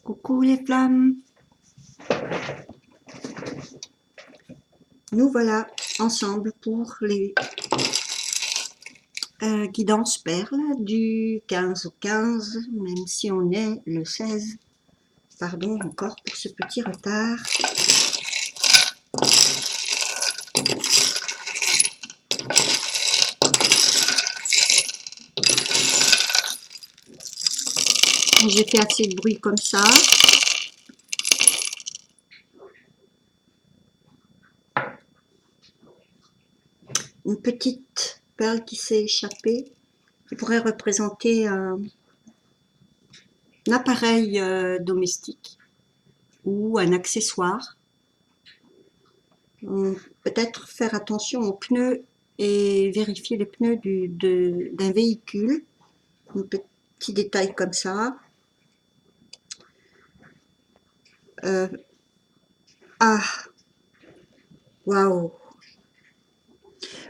Coucou les flammes, nous voilà ensemble pour les guidances perles du 15 au 15, même si on est le 16. Pardon encore pour ce petit retard. J'ai fait assez de bruit comme ça. Une petite perle qui s'est échappée, qui pourrait représenter un appareil domestique ou un accessoire. Peut-être faire attention aux pneus et vérifier les pneus d'un véhicule. Un petit détail comme ça. Ah, waouh.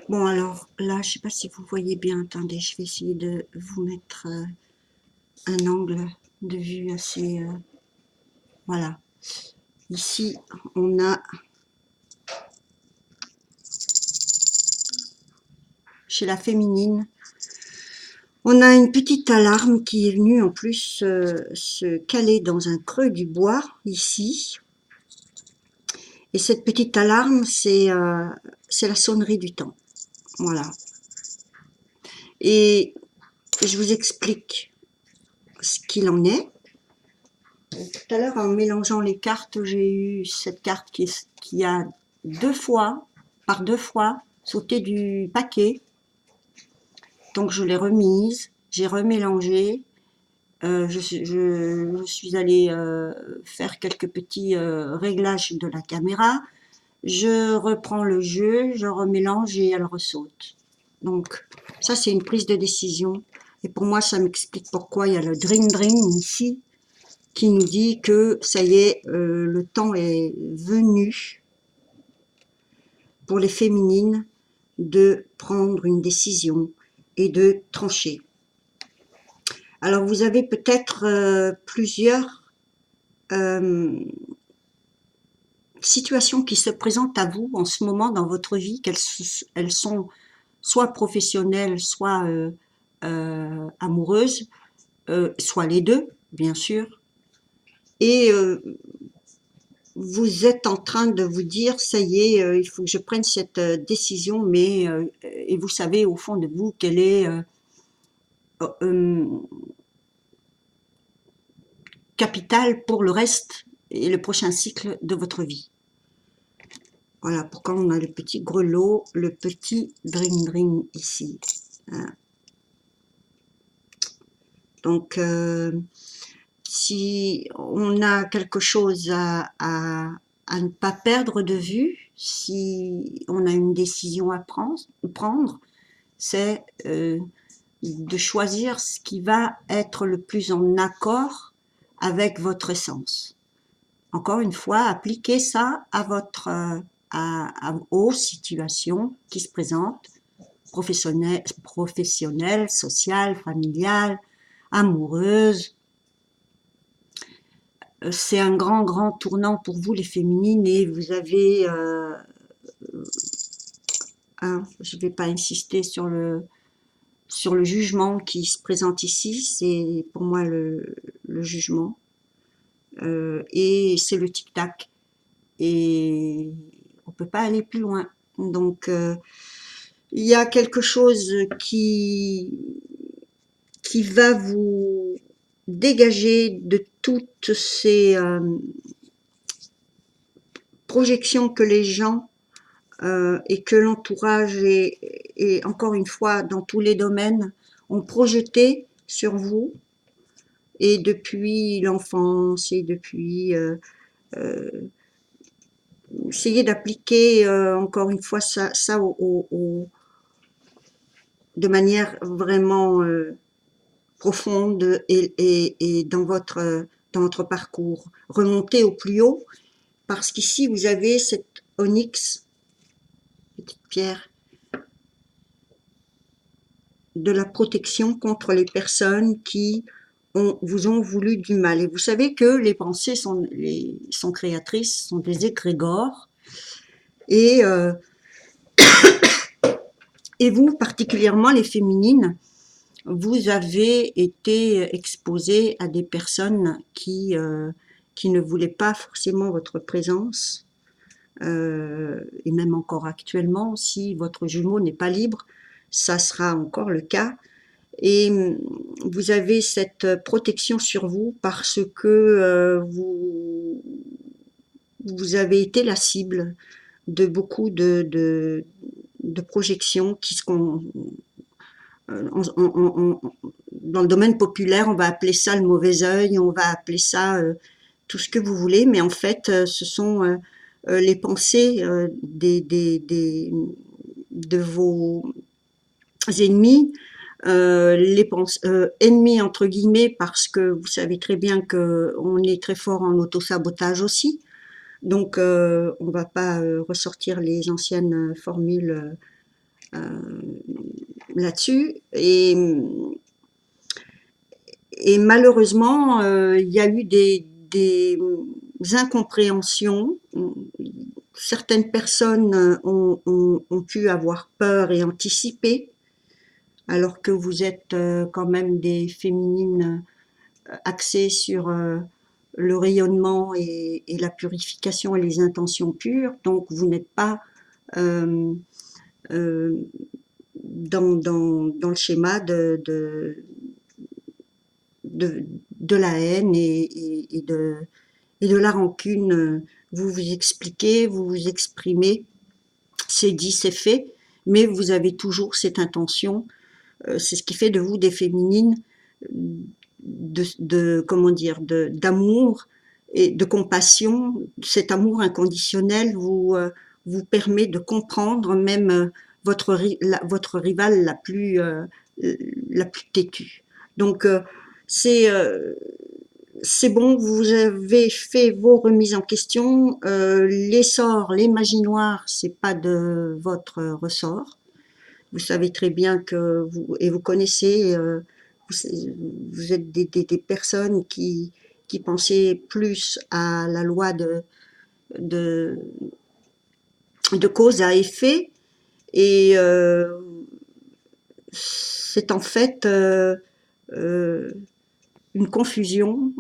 Bon alors là, je sais pas si vous voyez bien. Attendez, je vais essayer de vous mettre un angle de vue assez. Voilà. Ici, on a chez la féminine, on a une petite alarme qui est venue en plus se caler dans un creux du bois ici. Et cette petite alarme, c'est la sonnerie du temps. Voilà. Et je vous explique ce qu'il en est. Tout à l'heure, en mélangeant les cartes, j'ai eu cette carte qui a par deux fois, sauté du paquet. Donc je l'ai remise, j'ai remélangé. Je suis allée faire quelques petits réglages de la caméra. Je reprends le jeu, je remélange et elle ressaute. Donc ça, c'est une prise de décision. Et pour moi, ça m'explique pourquoi il y a le Dream Dream ici, qui nous dit que ça y est, le temps est venu pour les féminines de prendre une décision et de trancher. Alors vous avez peut-être plusieurs situations qui se présentent à vous en ce moment dans votre vie, qu'elles sont soit professionnelles, soit amoureuses, soit les deux, bien sûr. Et vous êtes en train de vous dire, ça y est, il faut que je prenne cette décision, mais et vous savez au fond de vous qu'elle est capitale pour le reste et le prochain cycle de votre vie. Voilà pourquoi on a le petit grelot, le petit Dream Dream ici. Donc, si on a quelque chose à ne pas perdre de vue, si on a une décision à prendre, c'est de choisir ce qui va être le plus en accord avec votre essence. Encore une fois, appliquez ça à aux situations qui se présentent, professionnelles, sociales, familiales, amoureuses. C'est un grand tournant pour vous les féminines et vous avez, je ne vais pas insister sur le jugement qui se présente ici, c'est pour moi le jugement. Et c'est le tic-tac. Et on peut pas aller plus loin. Donc, il y a quelque chose qui va vous dégager de toutes ces projections que les gens et que l'entourage et encore une fois dans tous les domaines ont projeté sur vous, et depuis l'enfance et depuis essayer d'appliquer encore une fois ça de manière vraiment profonde et dans votre parcours. Remontez au plus haut, parce qu'ici vous avez cette onyx, petite pierre, de la protection contre les personnes qui vous ont voulu du mal. Et vous savez que les pensées sont créatrices, sont des égrégores. Et, euh, et vous, particulièrement les féminines, vous avez été exposées à des personnes qui ne voulaient pas forcément votre présence, et même encore actuellement, si votre jumeau n'est pas libre, ça sera encore le cas. Et vous avez cette protection sur vous parce que vous avez été la cible de beaucoup de projections qui sont dans le domaine populaire, on va appeler ça le mauvais œil, on va appeler ça tout ce que vous voulez, mais en fait, ce sont les pensées de vos ennemis, ennemis entre guillemets, parce que vous savez très bien que on est très fort en autosabotage aussi. Donc, on va pas ressortir les anciennes formules là-dessus. Et malheureusement, il y a eu des incompréhensions. Certaines personnes ont pu avoir peur et anticiper, alors que vous êtes quand même des féminines axées sur le rayonnement et la purification et les intentions pures. Donc, vous n'êtes pas euh, euh, dans le schéma de, de la haine et de la rancune. Vous vous expliquez, vous vous exprimez, c'est dit, c'est fait, mais vous avez toujours cette intention. C'est ce qui fait de vous des féminines comment dire, d'amour et de compassion. Cet amour inconditionnel vous permet de comprendre même votre rivale la plus têtue. Donc c'est euh, c'est bon, vous avez fait vos remises en question. Les sorts, les magies noires, c'est pas de votre ressort. Vous savez très bien que vous connaissez, vous êtes des personnes qui pensaient plus à la loi de, de cause à effet, et c'est en fait euh, une confusion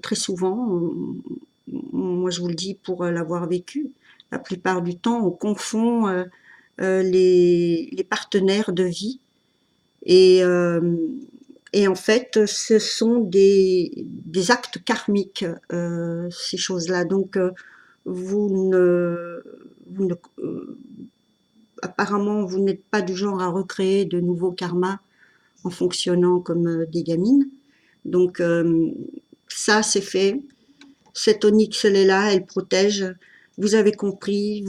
très souvent. Moi, je vous le dis pour l'avoir vécu. La plupart du temps, on confond les partenaires de vie et, et en fait, ce sont des actes karmiques, ces choses-là. Donc, vous ne, vous ne, apparemment, vous n'êtes pas du genre à recréer de nouveaux karmas en fonctionnant comme des gamines. Donc, ça, c'est fait. Cette onyx, elle est là, elle protège. Vous avez compris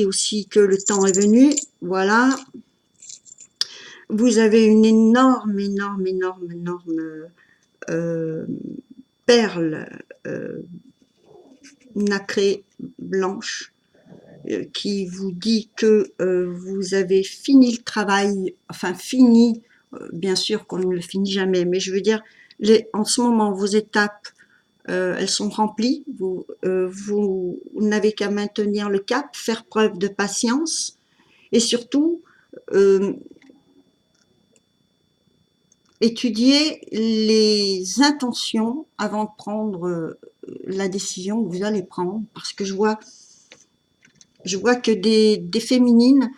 aussi que le temps est venu. Voilà. Vous avez une énorme, énorme, énorme, énorme euh, perle nacrée blanche qui vous dit que vous avez fini le travail, enfin fini, bien sûr qu'on ne le finit jamais, mais je veux dire, en ce moment, vos étapes, elles sont remplies, vous n'avez qu'à maintenir le cap, faire preuve de patience, et surtout, euh, étudier les intentions avant de prendre la décision que vous allez prendre, parce que je vois que des féminines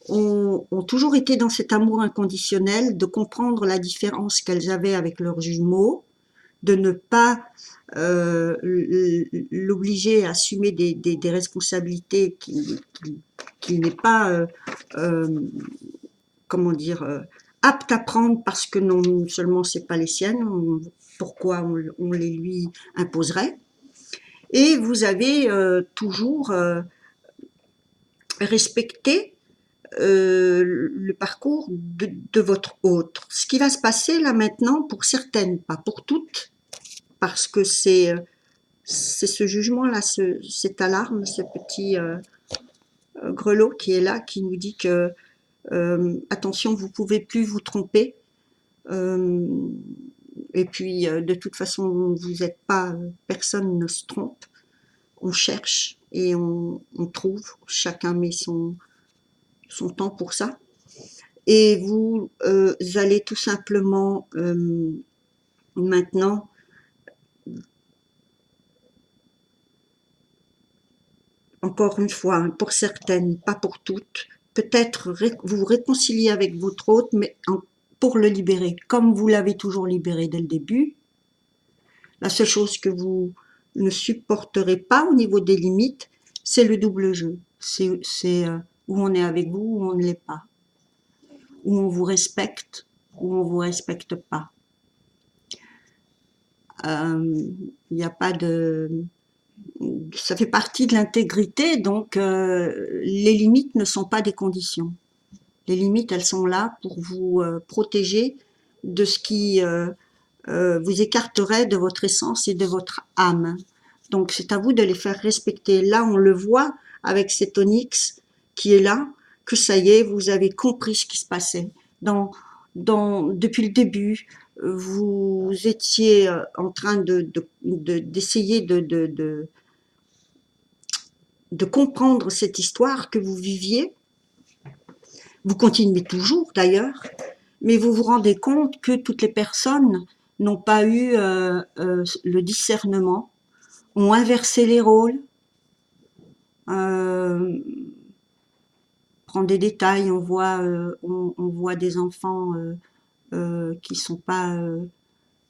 ont toujours été dans cet amour inconditionnel, de comprendre la différence qu'elles avaient avec leurs jumeaux, de ne pas l'obliger à assumer des responsabilités qui n'est pas, comment dire, apte à prendre parce que non seulement c'est pas les siennes, pourquoi on les lui imposerait. Et vous avez toujours respecté le parcours de votre autre. Ce qui va se passer là maintenant, pour certaines, pas pour toutes, parce que c'est ce jugement-là, cette alarme, ce petit grelot qui est là, qui nous dit que attention, vous pouvez plus vous tromper. Euh, Et puis, de toute façon, vous n'êtes pas, personne ne se trompe. On cherche et on trouve. Chacun met son temps pour ça. Et vous allez tout simplement maintenant, encore une fois, hein, pour certaines, pas pour toutes, peut-être vous vous réconcilier avec votre hôte, mais pour le libérer, comme vous l'avez toujours libéré dès le début. La seule chose que vous ne supporterez pas au niveau des limites, c'est le double jeu. C'est où on est avec vous, où on ne l'est pas. Où on vous respecte, où on vous respecte pas. Il n'y a pas de... Ça fait partie de l'intégrité, donc les limites ne sont pas des conditions. Les limites, elles sont là pour vous protéger de ce qui vous écarterait de votre essence et de votre âme. Donc c'est à vous de les faire respecter. Là, on le voit avec cet onyx qui est là, que ça y est, vous avez compris ce qui se passait. Depuis le début, vous étiez en train d'essayer de comprendre cette histoire que vous viviez. Vous continuez toujours d'ailleurs, mais vous vous rendez compte que toutes les personnes n'ont pas eu le discernement, ont inversé les rôles. Prendre des détails, on voit des enfants qui sont pas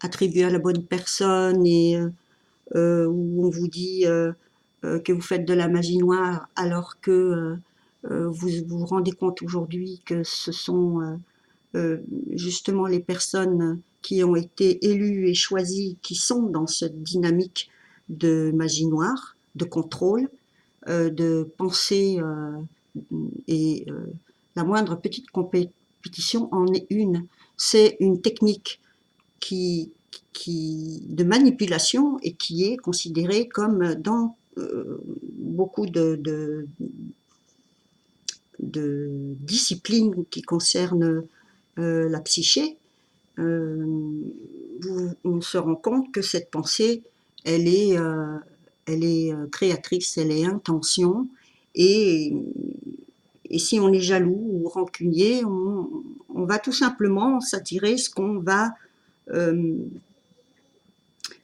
attribués à la bonne personne et où on vous dit que vous faites de la magie noire alors que vous vous rendez compte aujourd'hui que ce sont justement les personnes qui ont été élues et choisies qui sont dans cette dynamique de magie noire, de contrôle, de pensée et la moindre petite compétition en est une. C'est une technique de manipulation et qui est considérée comme dans beaucoup de disciplines qui concernent la psyché. On se rend compte que cette pensée, elle est créatrice, elle est intention, et, et si on est jaloux ou rancunier, on va tout simplement s'attirer euh,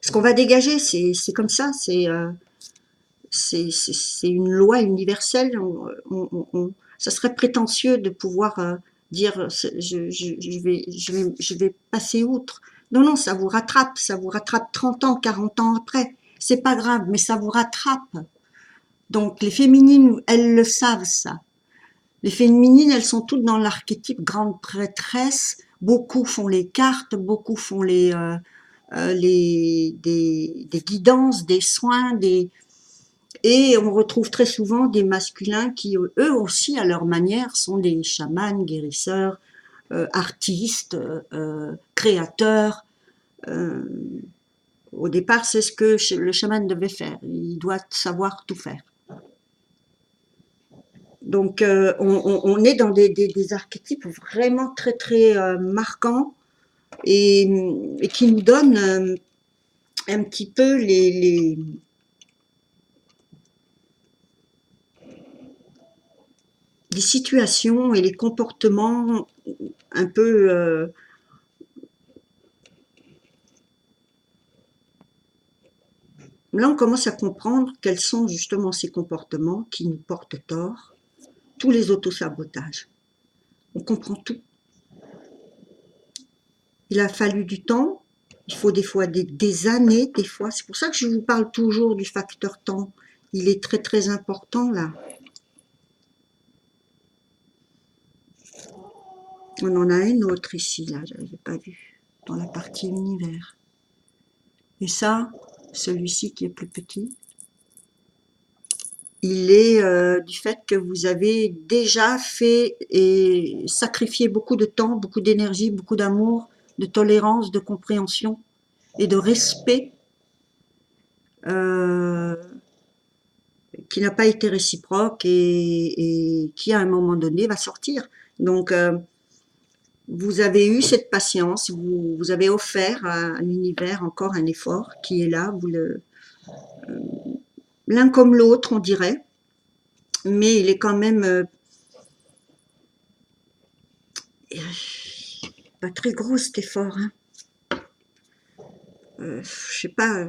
ce qu'on va dégager. C'est comme ça, c'est une loi universelle. Ça serait prétentieux de pouvoir dire je vais passer outre. Non, non, ça vous rattrape 30 ans, 40 ans après. C'est pas grave, mais ça vous rattrape. Donc les féminines, elles le savent ça. Les féminines, elles sont toutes dans l'archétype grande prêtresse. Beaucoup font les cartes, beaucoup font des guidances, des soins, et on retrouve très souvent des masculins qui, eux aussi, à leur manière, sont des chamans, guérisseurs, artistes, créateurs. Euh, Au départ, c'est ce que le chaman devait faire. Il doit savoir tout faire. Donc, on est dans des archétypes vraiment très, très marquants et qui nous donnent un petit peu les situations et les comportements un peu là, on commence à comprendre quels sont justement ces comportements qui nous portent tort, tous les autosabotages. On comprend tout. Il a fallu du temps, il faut des fois des années, des fois. C'est pour ça que je vous parle toujours du facteur temps. Il est très très important là. On en a une autre ici, là, je n'avais pas vu, dans la partie univers. Et ça, celui-ci qui est plus petit, il est du fait que vous avez déjà fait et sacrifié beaucoup de temps, beaucoup d'énergie, beaucoup d'amour, de tolérance, de compréhension et de respect euh, qui n'a pas été réciproque et qui à un moment donné va sortir. Donc Vous avez eu cette patience, vous avez offert à l'univers encore un effort qui est là, l'un comme l'autre, on dirait, mais il est quand même pas très gros cet effort. Hein. Je sais pas,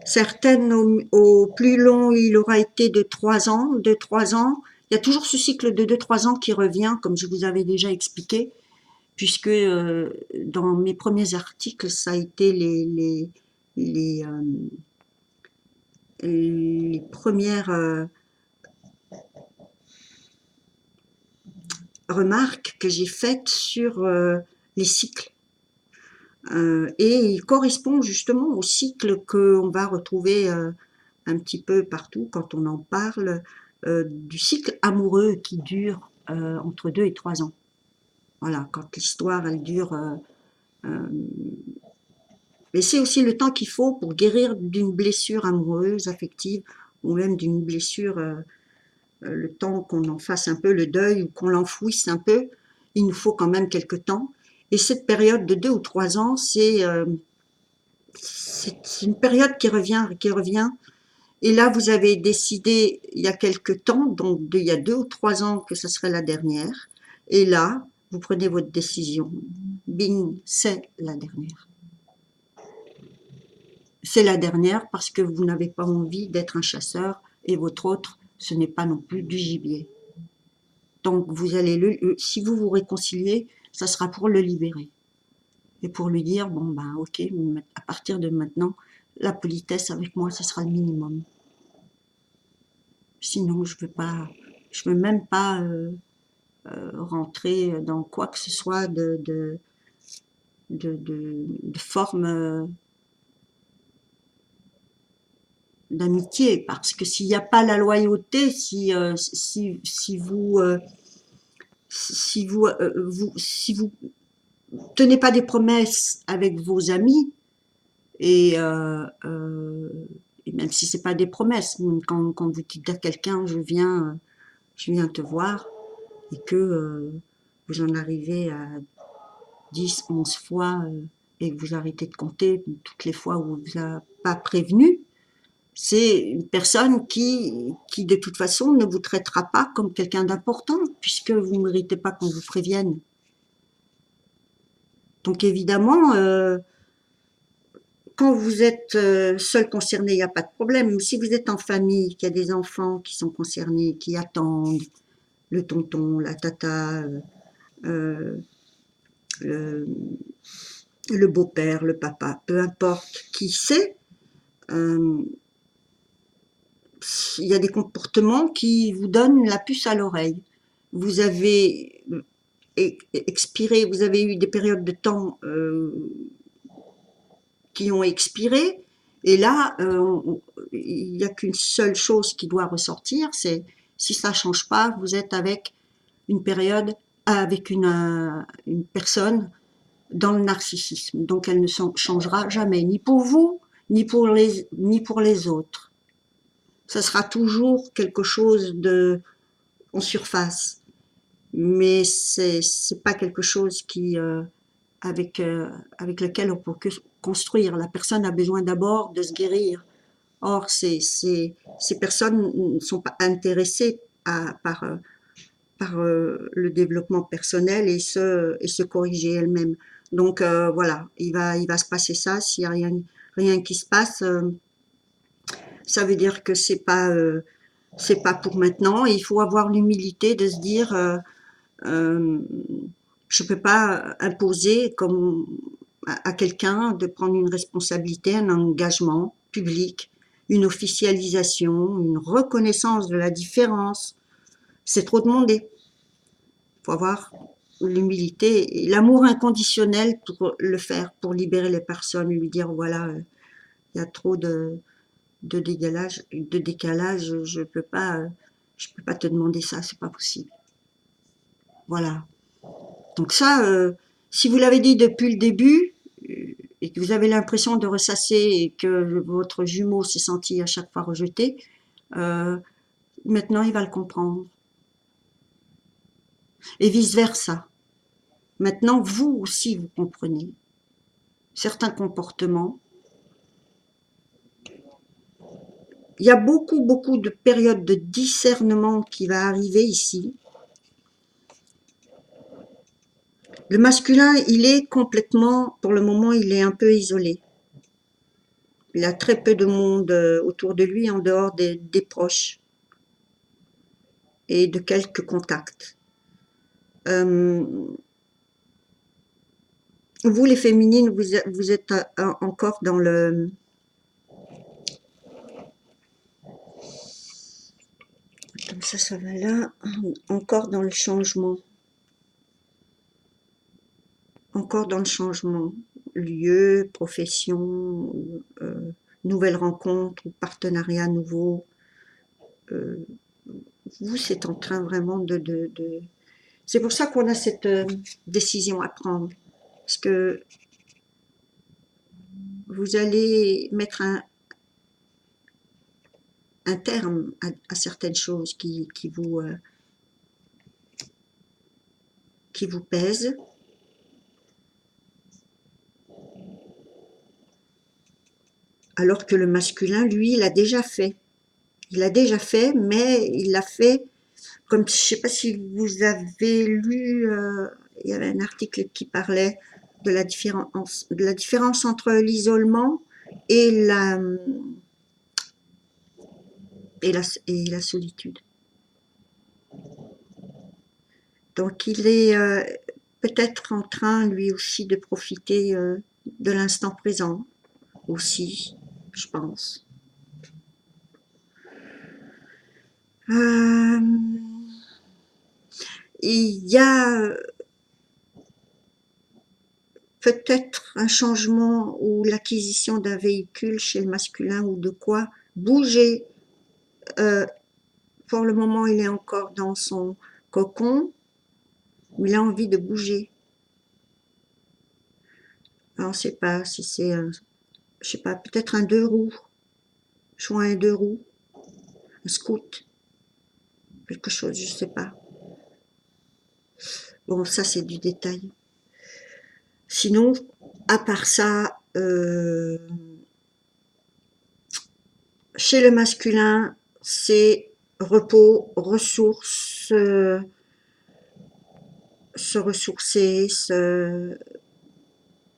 certaines au plus long il aura été de 3 ans, de 3 ans. Il y a toujours ce cycle de 2-3 ans qui revient, comme je vous avais déjà expliqué, puisque dans mes premiers articles, ça a été les, euh, les premières remarques que j'ai faites sur les cycles. Et il correspond justement au cycle qu'on va retrouver un petit peu partout quand on en parle, du cycle amoureux qui dure entre 2 et 3 ans. Voilà, quand l'histoire elle dure. Mais c'est aussi le temps qu'il faut pour guérir d'une blessure amoureuse, affective, ou même d'une blessure, le temps qu'on en fasse un peu le deuil ou qu'on l'enfouisse un peu. Il nous faut quand même quelque temps. Et cette période de 2 ou 3 ans, c'est une période qui revient, qui revient. Et là, vous avez décidé il y a quelque temps, donc il y a 2 ou 3 ans, que ce serait la dernière. Et là, vous prenez votre décision. Bing, c'est la dernière. C'est la dernière parce que vous n'avez pas envie d'être un chasseur et votre autre, ce n'est pas non plus du gibier. Donc vous allez si vous vous réconciliez, ça sera pour le libérer et pour lui dire bon ben ok, à partir de maintenant, la politesse avec moi, ce sera le minimum. Sinon, je veux même pas rentrer dans quoi que ce soit de forme d'amitié, parce que s'il n'y a pas la loyauté, si vous tenez pas des promesses avec vos amis, et, et même si c'est pas des promesses, quand vous dites à quelqu'un je viens te voir, et que vous en arrivez à 10, 11 fois, et que vous arrêtez de compter toutes les fois où on vous a pas prévenu, c'est une personne qui de toute façon ne vous traitera pas comme quelqu'un d'important, puisque vous ne méritez pas qu'on vous prévienne. Donc évidemment, quand vous êtes seul concerné, il n'y a pas de problème. Mais si vous êtes en famille, qu'il y a des enfants qui sont concernés, qui attendent, le tonton, la tata, euh, le, le beau-père, le papa, peu importe qui c'est, euh, il y a des comportements qui vous donnent la puce à l'oreille. Vous avez expiré, vous avez eu des périodes de temps qui ont expiré, et là, il n'y a qu'une seule chose qui doit ressortir, c'est si ça ne change pas, vous êtes avec une période, avec une personne dans le narcissisme. Donc elle ne changera jamais, ni pour vous, ni pour les autres. Ça sera toujours quelque chose de en surface, mais c'est pas quelque chose avec lequel on peut construire. La personne a besoin d'abord de se guérir. Or, ces personnes ne sont pas intéressées par le développement personnel et se corriger elles-mêmes. Donc voilà, il va se passer ça. S'il n'y a rien qui se passe, ça veut dire que c'est pas pour maintenant. Et il faut avoir l'humilité de se dire euh, je peux pas imposer comme à quelqu'un de prendre une responsabilité, un engagement public, une officialisation, une reconnaissance de la différence. C'est trop demandé. Il faut avoir l'humilité et l'amour inconditionnel pour le faire, pour libérer les personnes, lui dire voilà, il y a trop de décalage, je peux pas te demander ça, c'est pas possible. Voilà. Donc ça, si vous l'avez dit depuis le début, et que vous avez l'impression de ressasser et que votre jumeau s'est senti à chaque fois rejeté, euh, maintenant il va le comprendre. Et vice-versa. Maintenant, vous aussi, vous comprenez certains comportements. Il y a beaucoup de périodes de discernement qui va arriver ici. Le masculin, il est complètement, pour le moment, il est un peu isolé. Il a très peu de monde autour de lui en dehors des proches et de quelques contacts. Vous, les féminines, vous êtes encore dans le... Comme ça va là. Encore dans le changement. Encore dans le changement. Lieu, profession, nouvelle rencontre ou partenariat nouveau. Vous, c'est en train vraiment de... C'est pour ça qu'on a cette décision à prendre. Parce que vous allez mettre un terme à certaines choses qui vous pèsent. Alors que le masculin, lui, il a déjà fait. Il a déjà fait, mais il l'a fait comme, je sais pas si vous avez lu, il y avait un article qui parlait de la différence entre l'isolement et la solitude. Donc il est peut-être en train lui aussi de profiter de l'instant présent aussi, je pense. Il y a peut-être un changement ou l'acquisition d'un véhicule chez le masculin ou de quoi bouger. Pour le moment, il est encore dans son cocon, mais il a envie de bouger. Alors, on ne sait pas si c'est, je sais pas, peut-être un deux roues, soit un deux roues, un scoot, quelque chose, je sais pas. Bon, ça c'est du détail. Sinon, à part ça, chez le masculin, c'est repos, ressources, se ressourcer,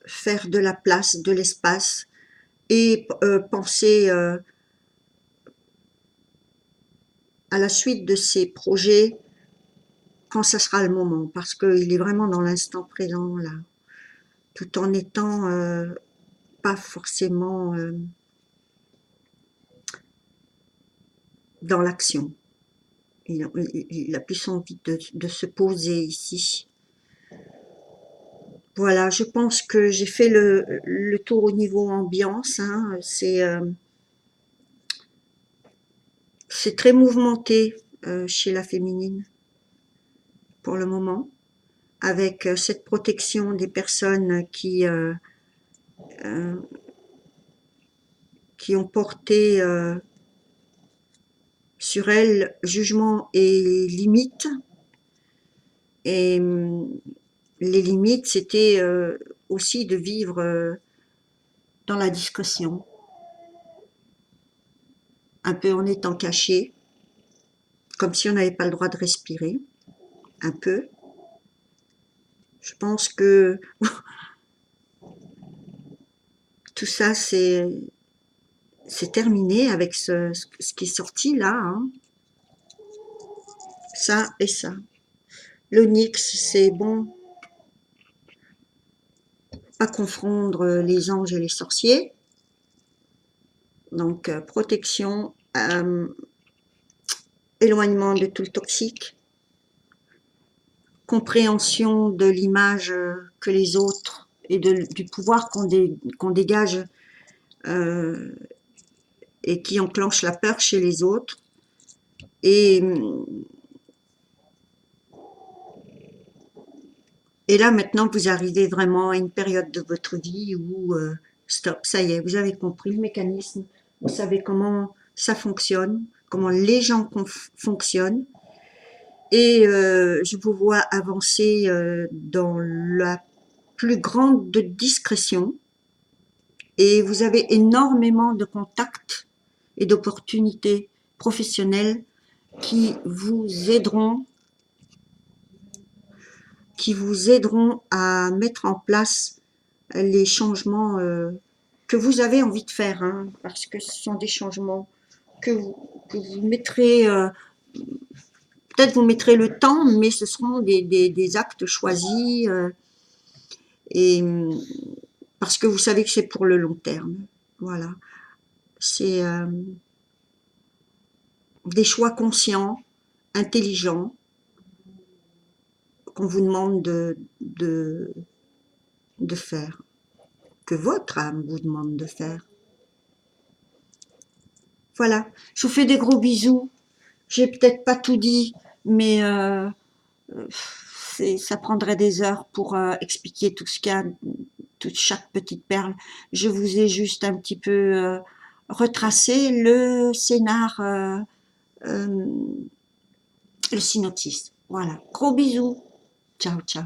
faire de la place, de l'espace et penser à la suite de ses projets quand ça sera le moment, parce qu'il est vraiment dans l'instant présent là, tout en étant pas forcément dans l'action. Il a plus envie de se poser ici. Voilà, je pense que j'ai fait le tour au niveau ambiance. Hein. C'est très mouvementé chez la féminine pour le moment, avec cette protection des personnes qui ont porté sur elles jugement et limites. Et les limites, c'était aussi de vivre dans la discrétion, un peu en étant caché, comme si on n'avait pas le droit de respirer, un peu. Je pense que tout ça, c'est terminé avec ce qui est sorti là, hein. Ça et ça. L'onyx, c'est bon, pas confondre les anges et les sorciers. Donc, protection, éloignement de tout le toxique, compréhension de l'image que les autres et du pouvoir qu'on dégage et qui enclenche la peur chez les autres. Et là, maintenant, vous arrivez vraiment à une période de votre vie où, stop, ça y est, vous avez compris le mécanisme, vous savez comment ça fonctionne, comment les gens fonctionnent, et je vous vois avancer dans la plus grande discrétion, et vous avez énormément de contacts et d'opportunités professionnelles qui vous aideront à mettre en place les changements que vous avez envie de faire, hein, parce que ce sont des changements que vous mettrez, peut-être vous mettrez le temps, mais ce seront des actes choisis, et parce que vous savez que c'est pour le long terme. Voilà, c'est des choix conscients, intelligents, qu'on vous demande de faire, que votre âme vous demande de faire. Voilà, je vous fais des gros bisous. J'ai peut-être pas tout dit, mais ça prendrait des heures pour expliquer tout ce qu'il y a, toute chaque petite perle. Je vous ai juste un petit peu retracé le scénar, euh, le synopsis. Voilà, gros bisous. Ciao, ciao.